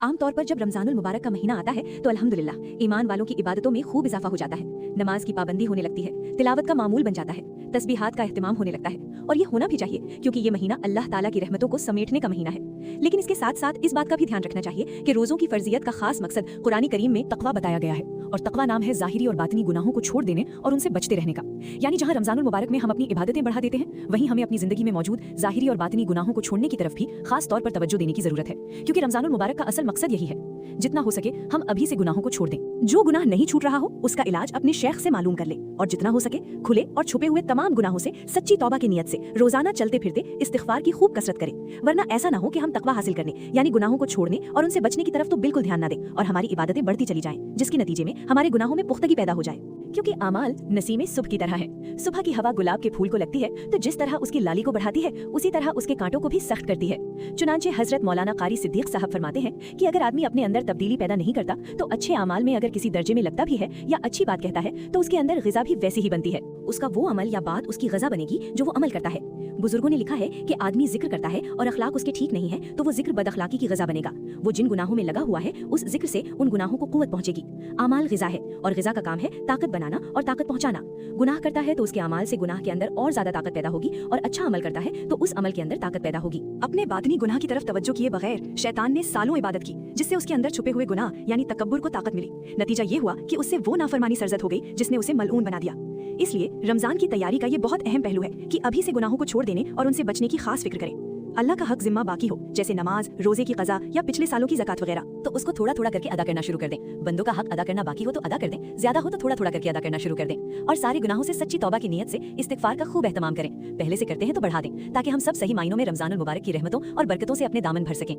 आम तौर पर जब रमजानुल मुबारक का महीना आता है तो अल्हम्दुलिल्लाह ईमान वालों की इबादतों में खूब इजाफा हो जाता है। नमाज की पाबंदी होने लगती है, तिलावत का मामूल बन जाता है, तस्बीहात का एहतिमाम होने लगता है। और ये होना भी चाहिए क्योंकि ये महीना अल्लाह ताला की रहमतों को समेटने का महीना है। लेकिन इसके साथ साथ इस बात का भी ध्यान रखना चाहिए कि रोज़ों की फर्जियत का खास मकसद कुरान करीम में तकवा बताया गया है। और तकवा नाम है ज़ाहिरी और बातिनी गुनाहों को छोड़ देने और उनसे बचते रहने का। यानी जहाँ रमजानुल मुबारक में हम अपनी इबादतें बढ़ा देते हैं, वहीं हमें अपनी जिंदगी में मौजूद ज़ाहिरी और बातिनी गुनाहों को छोड़ने की तरफ भी खास तौर पर तवज्जो देने की जरूरत है। क्योंकि रमजानुल मुबारक का असल मकसद यही है, जितना हो सके हम अभी से गुनाहों को छोड़ दें। जो गुनाह नहीं छूट रहा हो उसका इलाज अपने शेख से मालूम कर ले और जितना हो सके खुले और छुपे हुए तमाम गुनाहों से सच्ची तौबा की नियत से रोजाना चलते फिरते इस्तिग़फ़ार की खूब कसरत करें। वरना ऐसा ना हो कि हम तकवा हासिल करने यानी गुनाहों को छोड़ने और उनसे बचने की तरफ तो बिल्कुल ध्यान न दें और हमारी इबादतें बढ़ती चली जाएं, जिसके नतीजे में हमारे गुनाहों में पुख्तगी पैदा हो जाए। क्योंकि आमाल नसीमे सुबह की तरह है। सुबह की हवा गुलाब के फूल को लगती है तो जिस तरह उसकी लाली को बढ़ाती है उसी तरह उसके कांटों को भी सख्त करती है। चुनांचे हजरत मौलाना कारी सिद्दीक साहब फरमाते हैं कि अगर आदमी अपने अंदर तब्दीली पैदा नहीं करता तो अच्छे अमाल में अगर किसी दर्जे में लगता भी है या अच्छी बात कहता है तो उसके अंदर ग़िज़ा भी वैसी ही बनती है। उसका वो अमल या बात उसकी ग़िज़ा बनेगी जो वो अमल करता है। बुजुर्गों ने लिखा है कि आदमी जिक्र करता है और अखलाक उसके ठीक नहीं है तो वो जिक्र बदअखलाकी की ग़िज़ा बनेगा। वो जिन गुनाहों में लगा हुआ है उस जिक्र से उन गुनाहों को कुव्वत पहुंचेगी। अमाल ग़िज़ा है और ग़िज़ा का काम है ताकत बनाना और ताकत पहुंचाना। गुनाह करता है तो उसके अमाल से गुनाह के अंदर और ज्यादा ताकत पैदा होगी और अच्छा अमल करता है तो उस अमल के अंदर ताकत पैदा होगी। अपने बातिनी गुनाह की तरफ तवज्जो किए बगैर शैतान ने सालों इबादत की जिससे उसके अंदर छुपे हुए गुनाह यानी तकब्बुर को ताकत मिली। नतीजा ये हुआ कि उससे वो नाफरमानी सरजद हो गई जिसने उसे मलऊन बना दिया। इसलिए रमजान की तैयारी का ये बहुत अहम पहलू है कि अभी से गुनाहों को छोड़ देने और उनसे बचने की खास फिक्र करें। अल्लाह का हक जिम्मा बाकी हो जैसे नमाज, रोजे की कज़ा या पिछले सालों की ज़कात वगैरह, तो उसको थोड़ा थोड़ा करके अदा करना शुरू कर दें। बंदों का हक अदा करना बाकी हो तो अदा कर दें, ज्यादा हो तो थोड़ा थोड़ा करके अदा करना शुरू कर दें। और सारे गुनाहों से सच्ची तौबा की नियत से इस्तिग़फ़ार का खूब एहतमाम करें। पहले से करते हैं तो बढ़ा दें ताकि हम सब सही मायनों में रमजानुल मुबारक की रहमतों और बरकतों से अपने दामन भर सकें।